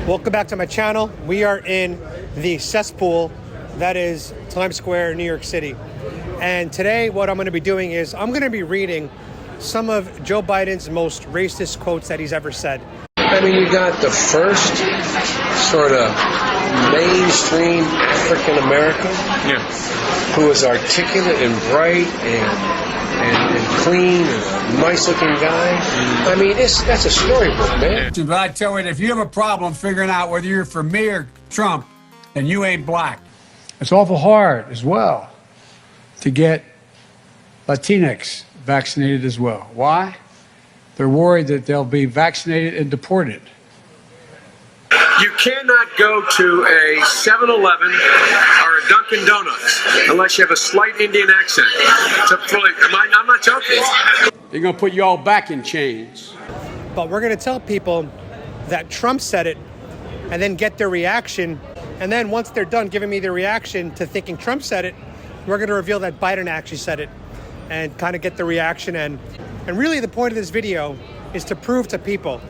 Welcome back to my channel. We are in the cesspool that is Times Square, New York City. And today what I'm going to be doing is I'm going to be reading some of Joe Biden's most racist quotes that he's ever said. I mean, you got the first sort of mainstream African American who is articulate and bright and clean and a nice looking guy. I mean, that's a storybook, man. But I tell you, if you have a problem figuring out whether you're for me or Trump, then you ain't black. It's awful hard as well to get Latinx vaccinated as well. Why? They're worried that they'll be vaccinated and deported. You cannot go to a 7-Eleven or a Dunkin' Donuts unless you have a slight Indian accent. I'm not joking. They're going to put you all back in chains. But we're going to tell people that Trump said it and then get their reaction. And then once they're done giving me their reaction to thinking Trump said it, we're going to reveal that Biden actually said it and kind of get the reaction. And really the point of this video is to prove to people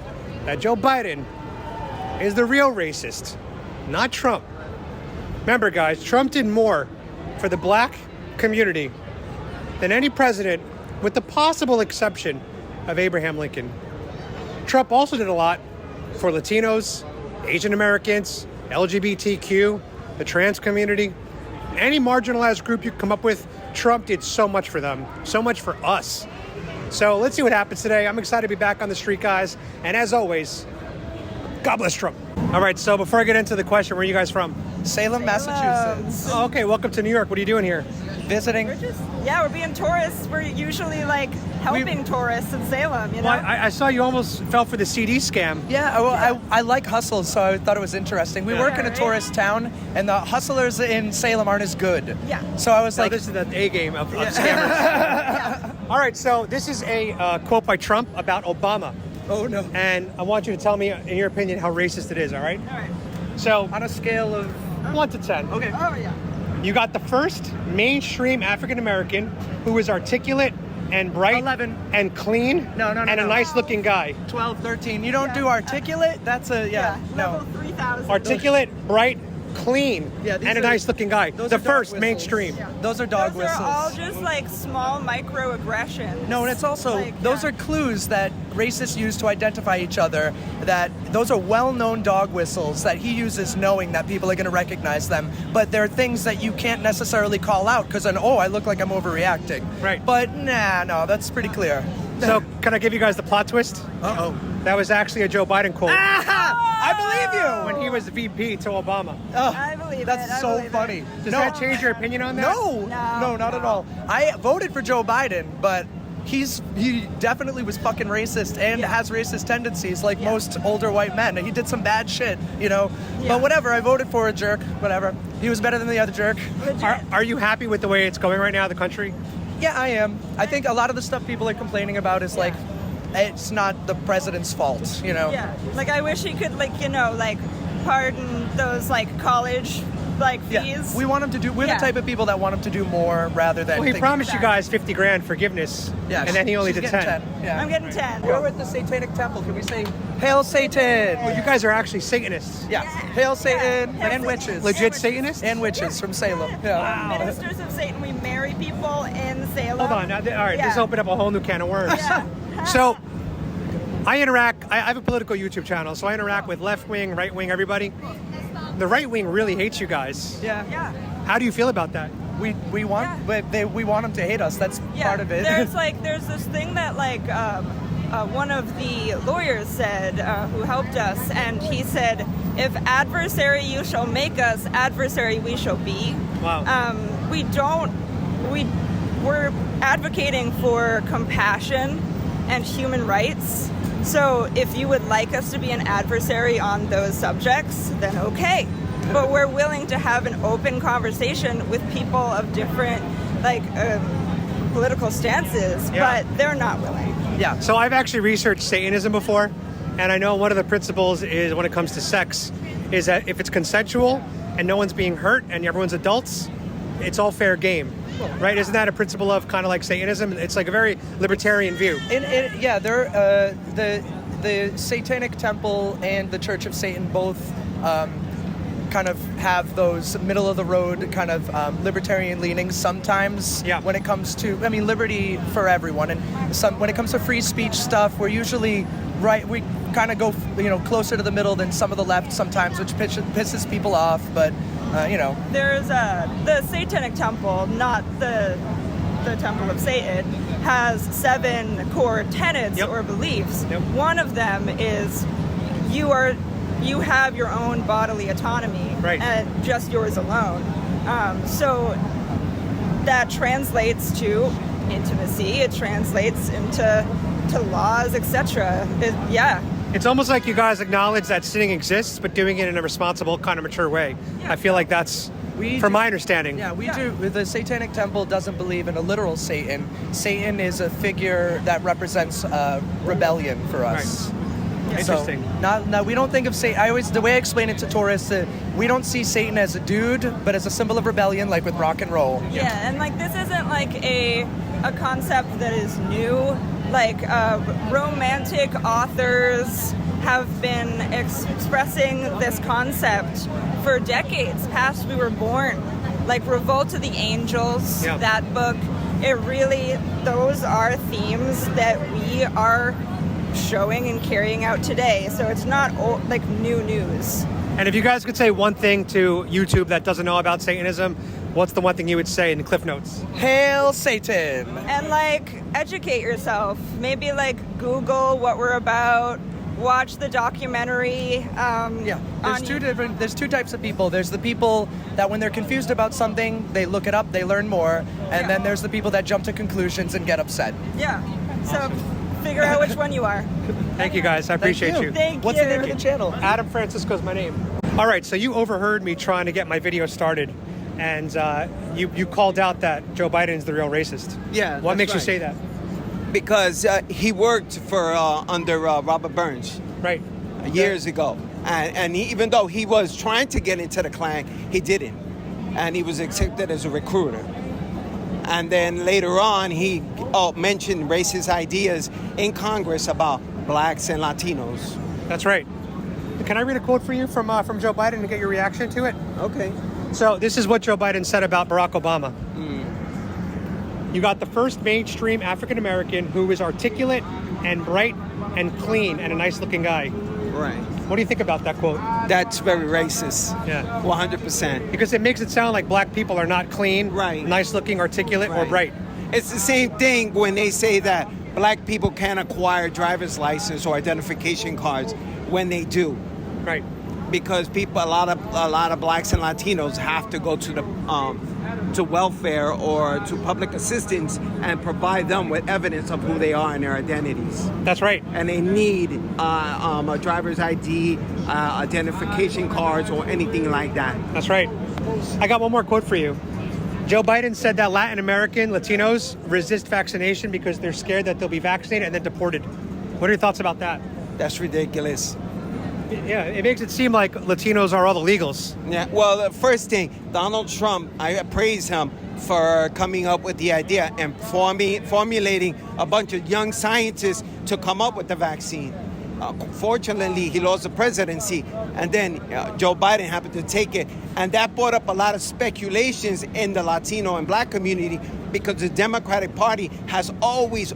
that Joe Biden is the real racist, not Trump. Remember, guys, Trump did more for the black community than any president, with the possible exception of Abraham Lincoln. Trump also did a lot for Latinos, Asian Americans, LGBTQ, the trans community, any marginalized group you come up with. Trump did so much for them, so much for us. So let's see what happens today. I'm excited to be back on the street, guys. And as always, God bless Trump. All right, so before I get into the question, where are you guys from? Salem, Massachusetts. Oh, okay, welcome to New York. What are you doing here? Visiting. We're being tourists. We're usually like helping tourists in Salem, you know? Well, I saw you almost fell for the CD scam. Yeah, well, I like hustles, so I thought it was interesting. We work in a tourist town, and the hustlers in Salem aren't as good. Yeah. So I was like... this is the A game of scammers. All right, so this is a quote by Trump about Obama. Oh, no. And I want you to tell me, in your opinion, how racist it is, all right? All right. So, On a scale of... 1 to 10. Okay. Oh, yeah. You got the first mainstream African-American who is articulate and bright 11. and clean No, and a nice-looking guy. 12, 13. You don't do articulate? That's a... Level no. 3,000. Articulate, bright, clean, Yeah, and these a are- nice-looking guy. those The are dog first whistles. mainstream. Yeah. Those are dog Those whistles. are all just like small microaggressions. No, and it's also, those are clues that racists use to identify each other, that those are well-known dog whistles that he uses knowing that people are going to recognize them, but they're things that you can't necessarily call out because then, I look like I'm overreacting. Right. But no, that's pretty clear. So, can I give you guys the plot twist? Uh-oh. That was actually a Joe Biden quote I believe you! when he was VP to Obama. I believe That's it. so funny. Does that change your opinion on that? No, not at all. I voted for Joe Biden, but he definitely was fucking racist and has racist tendencies like most older white men. He did some bad shit, Yeah. But whatever, I voted for a jerk, whatever. He was better than the other jerk. Are you happy with the way it's going right now, the country? Yeah, I am. I think a lot of the stuff people are complaining about is like, it's not the president's fault, Yeah. Like, I wish he could, pardon those, college, fees. Yeah. We want him to do, we're the type of people that want him to do more rather than... Well, he promised you guys 50 grand forgiveness, Yeah, and then he only she's did getting 10. Yeah. I'm getting 10. We're at the Satanic Temple. Can we say, Hail Satan? Well, you guys are actually Satanists. Yeah. Hail Satan and witches. Legit Satanists? And witches from Salem. Yeah. We're ministers of Satan. We marry people in Salem. Hold on. Now, all right, Yeah. this opened up a whole new can of worms. Yeah. So, I have a political YouTube channel, so I interact with left wing, right wing, everybody. The right wing really hates you guys. Yeah. Yeah. How do you feel about that? We want we want them to hate us. That's part of it. There's this thing that one of the lawyers said who helped us, and he said, "If adversary you shall make us, adversary we shall be." Wow. We're advocating for compassion and human rights. So if you would like us to be an adversary on those subjects, then okay. But we're willing to have an open conversation with people of different political stances, but they're not willing. Yeah. So I've actually researched Satanism before, and I know one of the principles is when it comes to sex is that if it's consensual and no one's being hurt and everyone's adults, it's all fair game. Right? Isn't that a principle of kind of like Satanism? It's like a very libertarian view. the Satanic Temple and the Church of Satan both kind of have those middle of the road kind of libertarian leanings sometimes. Yeah. When it comes to, I mean, liberty for everyone, and when it comes to free speech stuff, we're usually right. We kind of go, closer to the middle than some of the left sometimes, which pisses people off. But There's the Satanic Temple, not the Temple of Satan, has 7 core tenets or beliefs. Yep. One of them is you have your own bodily autonomy, right, and just yours alone. So that translates to intimacy. It translates into laws, etc. It's almost like you guys acknowledge that sinning exists, but doing it in a responsible, kind of mature way. Yeah. I feel like that's, from my understanding. Yeah, we do. The Satanic Temple doesn't believe in a literal Satan. Satan is a figure that represents rebellion for us. Right. Interesting. So, we don't think of Satan. The way I explain it to tourists, we don't see Satan as a dude, but as a symbol of rebellion, like with rock and roll. Yeah, and like this isn't like a concept that is new. Like romantic authors have been expressing this concept for decades past we were born. Like Revolt of the Angels, that book, those are themes that we are showing and carrying out today. So it's not like new news. And if you guys could say one thing to YouTube that doesn't know about Satanism, what's the one thing you would say in the Cliff Notes? Hail Satan! And like educate yourself. Maybe like Google what we're about. Watch the documentary. There's two types of people. There's the people that when they're confused about something, they look it up, they learn more, and then there's the people that jump to conclusions and get upset. Yeah. So figure out which one you are. Thank you guys. I appreciate you. Thank What's you. the name of the channel? Adam Francisco's my name. All right, so you overheard me trying to get my video started, and you called out that Joe Biden's the real racist. Yeah. What makes you right. say that? Because he worked for under Robert Burns Right. years ago, and even though he was trying to get into the Klan, he didn't, and he was accepted as a recruiter. And then later on, he mentioned racist ideas in Congress about blacks and Latinos. That's right. Can I read a quote for you from Joe Biden and get your reaction to it? Okay. So this is what Joe Biden said about Barack Obama. You got the first mainstream African American who is articulate and bright and clean and a nice looking guy. Right. What do you think about that quote? That's very racist. Yeah. 100%. Because it makes it sound like black people are not clean, Right. nice looking, articulate, or Right. bright. It's the same thing when they say that black people can't acquire driver's license or identification cards when they do. Right. Because a lot of blacks and Latinos have to go to the to welfare or to public assistance and provide them with evidence of who they are and their identities. That's right. And they need a driver's ID, identification cards, or anything like that. That's right. I got one more quote for you. Joe Biden said that Latin American Latinos resist vaccination because they're scared that they'll be vaccinated and then deported. What are your thoughts about that? That's ridiculous. Yeah, it makes it seem like Latinos are all the legals. Yeah, well, the first thing, Donald Trump, I praise him for coming up with the idea and formulating a bunch of young scientists to come up with the vaccine. Fortunately, he lost the presidency, and then Joe Biden happened to take it, and that brought up a lot of speculations in the Latino and black community because the Democratic Party has always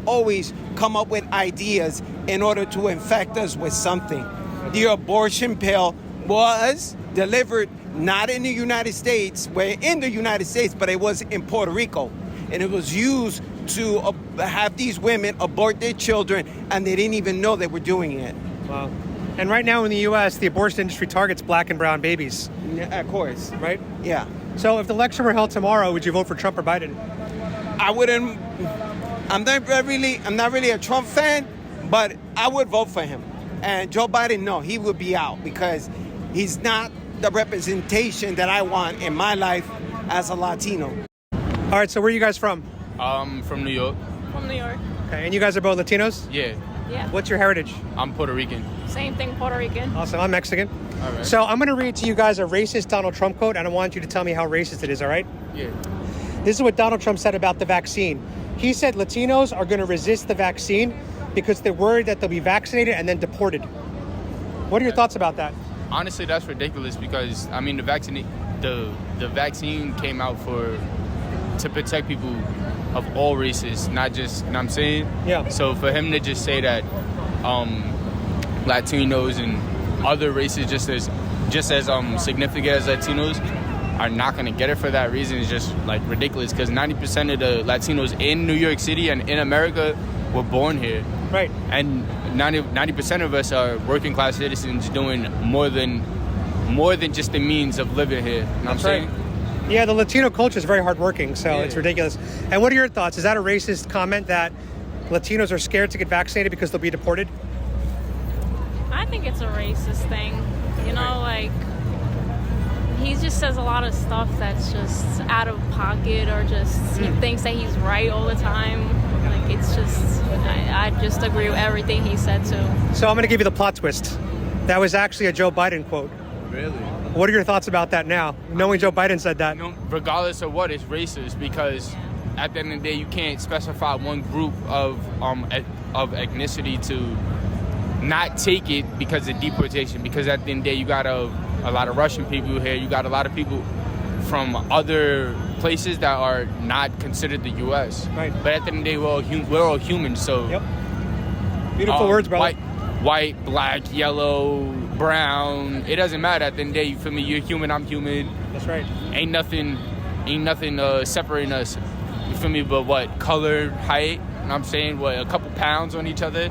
come up with ideas in order to infect us with something. The abortion pill was delivered not in the United States, but it was in Puerto Rico. And it was used to have these women abort their children, and they didn't even know they were doing it. Wow. And right now in the U.S., the abortion industry targets black and brown babies. Yeah, of course. Right? Yeah. So if the election were held tomorrow, would you vote for Trump or Biden? I wouldn't. I'm not really a Trump fan, but I would vote for him. And Joe Biden, no, he would be out because he's not the representation that I want in my life as a Latino. All right, so where are you guys from? From New York. From New York. Okay, and you guys are both Latinos? Yeah. Yeah. What's your heritage? I'm Puerto Rican. Same thing, Puerto Rican. Awesome, I'm Mexican. All right. So I'm going to read to you guys a racist Donald Trump quote, and I want you to tell me how racist it is, all right? Yeah. This is what Donald Trump said about the vaccine. He said Latinos are going to resist the vaccine because they're worried that they'll be vaccinated and then deported. What are your thoughts about that? Honestly, that's ridiculous because I mean the vaccine came out to protect people of all races, not just, you know what I'm saying? Yeah. So for him to just say that Latinos and other races just as significant as Latinos are not going to get it for that reason is just like ridiculous because 90% of the Latinos in New York City and in America were born here. Right. And 90% of us are working class citizens doing more than just the means of living here. You know what I'm saying? Yeah, the Latino culture is very hardworking, so it's ridiculous. And what are your thoughts? Is that a racist comment that Latinos are scared to get vaccinated because they'll be deported? I think it's a racist thing. You know, like, he just says a lot of stuff that's just out of pocket or just he thinks that he's right all the time. Like, it's just, I just agree with everything he said, too. So I'm going to give you the plot twist. That was actually a Joe Biden quote. Really? What are your thoughts about that now, knowing Joe Biden said that? Regardless of what, it's racist because at the end of the day, you can't specify one group of ethnicity to not take it because of deportation. Because at the end of the day, you got a lot of Russian people here. You got a lot of people from other places that are not considered the U.S. Right. But at the end of the day, we're all humans. So Yep. Beautiful words, brother. White, black, yellow, brown. It doesn't matter. At the end of the day, you feel me? You're human. I'm human. That's right. Ain't nothing separating us. You feel me? But what? Color, height. You know what I'm saying? What? A couple pounds on each other.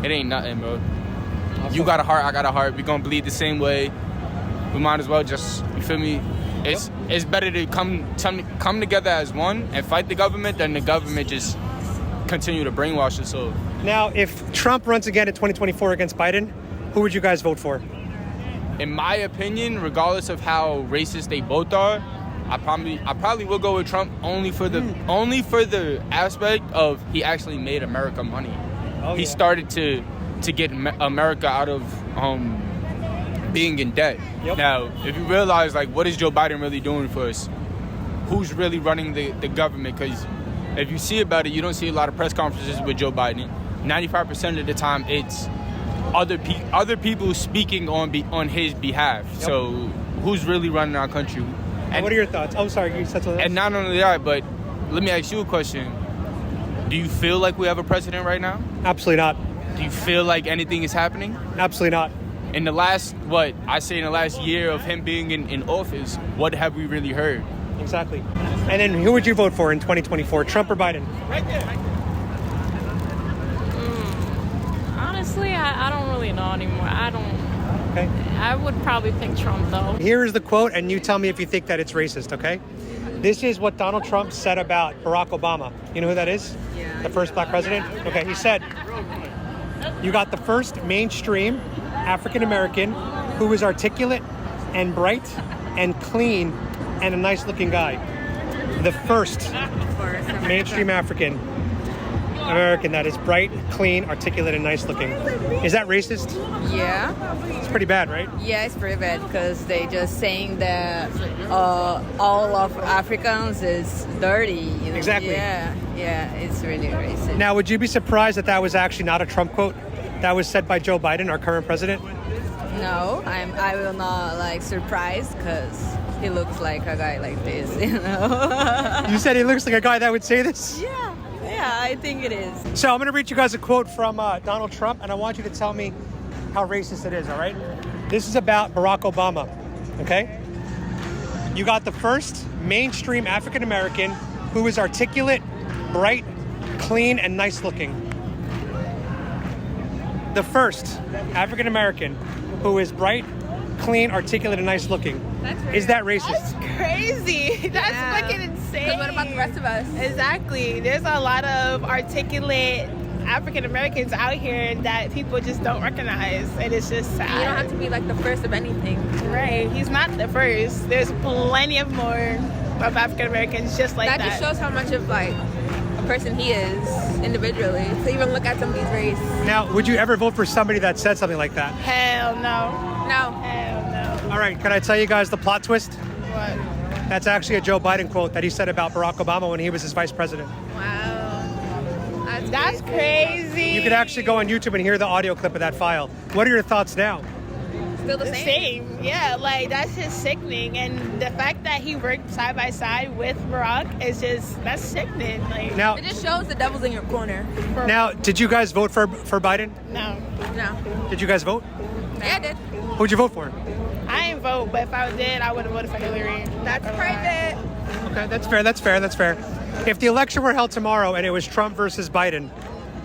It ain't nothing, bro. Awesome. You got a heart. I got a heart. We gonna bleed the same way. We might as well just. You feel me? It's better to come together as one and fight the government than the government just continue to brainwash us. So now, if Trump runs again in 2024 against Biden, who would you guys vote for? in my opinion, regardless of how racist they both are, I probably will go with Trump only for the aspect of he actually made America money. He started to get America out of being in debt. Yep. Now, if you realize, like, what is Joe Biden really doing for us? Who's really running the government? Because if you see about it, you don't see a lot of press conferences with Joe Biden. 95% of the time, it's other people speaking on his behalf. Yep. So who's really running our country? And what are your thoughts? Oh, sorry, you said something else? And not only that, but let me ask you a question. Do you feel like we have a president right now? Absolutely not. Do you feel like anything is happening? Absolutely not. In the last year of him being in office, what have we really heard? Exactly. And then who would you vote for in 2024, Trump or Biden? Right there. Honestly, I don't really know anymore. Okay. I would probably pick Trump, though. Here is the quote, and you tell me if you think that it's racist, okay? This is what Donald Trump said about Barack Obama. You know who that is? Yeah. The first black president? Okay, he said, "You got the first mainstream African-American who was articulate and bright and clean and a nice-looking guy. The first mainstream African-American that is bright, clean, articulate, and nice-looking." Is that racist? Yeah. It's pretty bad, right? Yeah, it's pretty bad because they just saying that all of Africans is dirty. You know? Exactly. Yeah, it's really racist. Now, would you be surprised that that was actually not a Trump quote? That was said by Joe Biden, our current president? No, I will not like surprised because he looks like a guy like this, you know. You said he looks like a guy that would say this? Yeah, I think it is. So I'm going to read you guys a quote from Donald Trump, and I want you to tell me how racist it is, all right? This is about Barack Obama, okay? "You got the first mainstream African-American who is articulate, bright, clean, and nice-looking." The first African-American who is bright, clean, articulate, and nice-looking. Is that racist? That's crazy. That's fucking insane. Because what about the rest of us? Exactly. There's a lot of articulate African Americans out here that people just don't recognize, and it's just sad. You don't have to be like the first of anything. Right. He's not the first. There's plenty of more of African Americans just like that. That just shows how much of like a person he is individually. To even look at somebody's race. Now, would you ever vote for somebody that said something like that? Hell no. No. Hell no. All right, can I tell you guys the plot twist? What? That's actually a Joe Biden quote that he said about Barack Obama when he was his vice president. Wow. I That's crazy. You could actually go on YouTube and hear the audio clip of that file. What are your thoughts now? Still the same. Yeah, like that's just sickening, and the fact that he worked side by side with Barack is that's sickening. Like Now, It just shows the devil's in your corner. now, did you guys vote for Biden? no, No. Did you guys vote? Yeah, I did. Who'd you vote for? I didn't vote, but if I did, I would have voted for Hillary. That's private. Okay, that's fair. That's fair. That's fair. If the election were held tomorrow and it was Trump versus Biden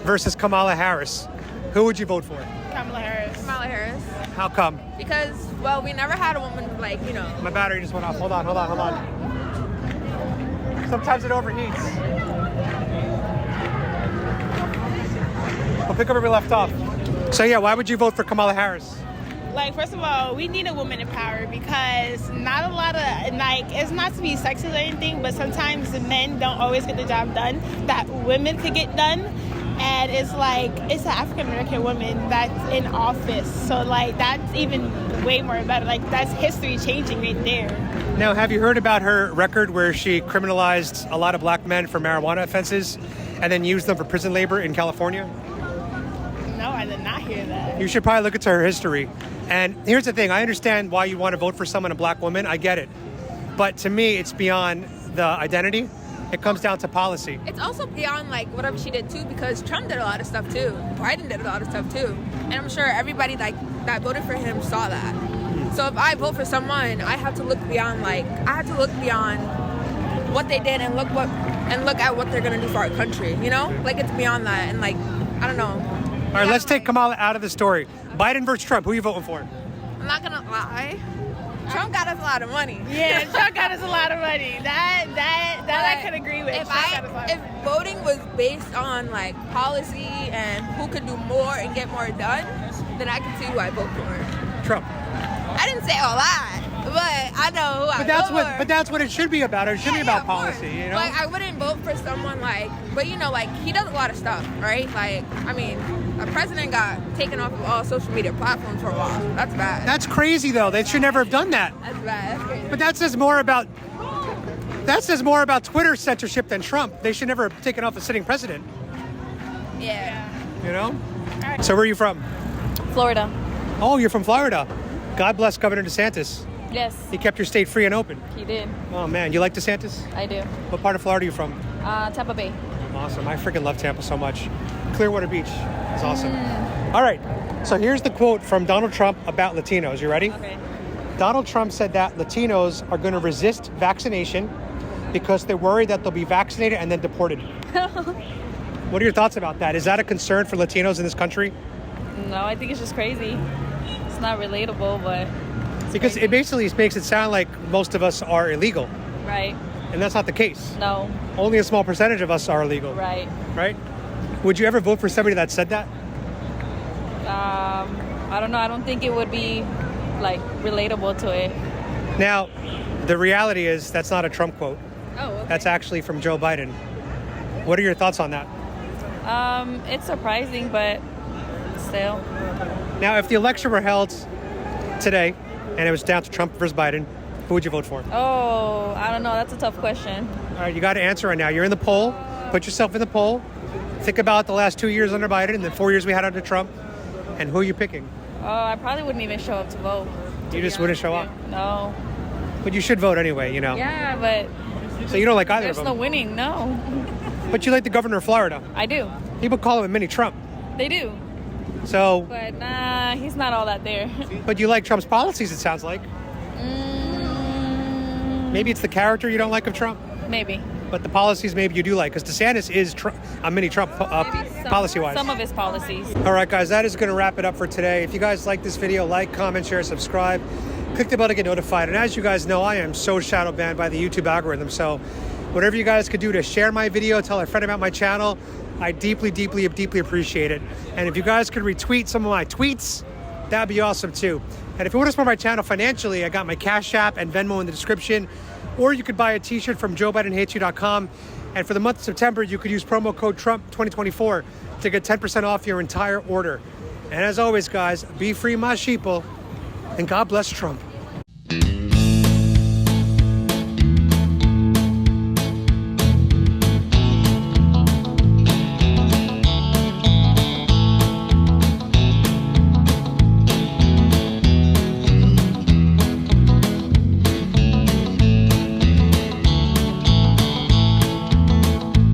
versus Kamala Harris, who would you vote for? Kamala Harris. Kamala Harris. How come? Because, well, we never had a woman like, My battery just went off. Hold on. Sometimes it overheats. We'll pick up where we left off. So yeah, why would you vote for Kamala Harris? Like, first of all, we need a woman in power because not a lot of, like, it's not to be sexist or anything, but sometimes the men don't always get the job done that women could get done. And it's like, it's an African-American woman that's in office. So, like, that's even way more better. Like, that's history changing right there. Now, have you heard about her record where she criminalized a lot of black men for marijuana offenses and then used them for prison labor in California? No, I did not hear that. You should probably look into her history. And here's the thing. I understand why you want to vote for someone, a black woman. I get it. But to me, it's beyond the identity. It comes down to policy. It's also beyond like whatever she did too, because Trump did a lot of stuff too. Biden did a lot of stuff too, and I'm sure everybody like that voted for him saw that. So if I vote for someone, I have to look beyond what they did and look at what they're gonna do for our country. Like it's beyond that, and like I don't know. All right, let's take Kamala out of the story. Biden versus Trump. Who are you voting for? I'm not gonna lie. Trump got us a lot of money. Yeah, Trump got us a lot of money. That I could agree with. If voting was based on like policy and who could do more and get more done, then I can see who I vote for. Trump. I didn't say a lot, but I know who I vote for. But that's what it should be about. It should be about policy, Like I wouldn't vote for someone but like he does a lot of stuff, right? Like I mean, a president got taken off of all social media platforms for a while. That's bad. That's crazy, though. They should never have done that. That's bad. That's crazy. But that says more about Twitter censorship than Trump. They should never have taken off a sitting president. Yeah. So where are you from? Florida. Oh, you're from Florida. God bless Governor DeSantis. Yes, He kept your state free and open. he did. Oh, man. You like DeSantis? I do. What part of Florida are you from? Tampa Bay. Awesome. I freaking love Tampa so much. Clearwater Beach is awesome. All right. So here's the quote from Donald Trump about Latinos. You ready? Okay. Donald Trump said that Latinos are going to resist vaccination because they're worried that they'll be vaccinated and then deported. What are your thoughts about that? Is that a concern for Latinos in this country? No, I think it's just crazy. It's not relatable, but Because it basically makes it sound like most of us are illegal, right. and that's not the case. No. Only a small percentage of us are illegal. Right. Right? Would you ever vote for somebody that said that? I don't know. I don't think it would be like relatable to it. Now, the reality is that's not a Trump quote. Oh, okay. That's actually from Joe Biden. What are your thoughts on that? It's surprising, but still. Now, if the election were held today and it was down to Trump versus Biden, who would you vote for? Oh, I don't know. That's a tough question. All right, you got to answer right now. You're in the poll. Put yourself in the poll. Think about the last 2 years under Biden and the 4 years we had under Trump, and who are you picking? Oh, I probably wouldn't even show up to vote. You just wouldn't show up? No. But you should vote anyway, Yeah, but So you don't like either there's of no them. winning. No. But you like the governor of Florida. I do. People call him a mini Trump. They do. So, But nah, he's not all that there. but you like Trump's policies, it sounds like. Maybe it's the character you don't like of Trump, Maybe. but the policies maybe you do like, because DeSantis is a mini Trump policy-wise. Some of his policies. All right, guys, that is going to wrap it up for today. If you guys like this video, like, comment, share, subscribe. Click the bell to get notified. And as you guys know, I am so shadow banned by the YouTube algorithm. So whatever you guys could do to share my video, tell a friend about my channel, I deeply, deeply, deeply appreciate it. And if you guys could retweet some of my tweets, that'd be awesome too. And if you want to support my channel financially, I got my Cash App and Venmo in the description. Or you could buy a t-shirt from JoeBidenHateYou.com. And for the month of September, you could use promo code Trump2024 to get 10% off your entire order. And as always, guys, be free, my sheeple, and God bless Trump.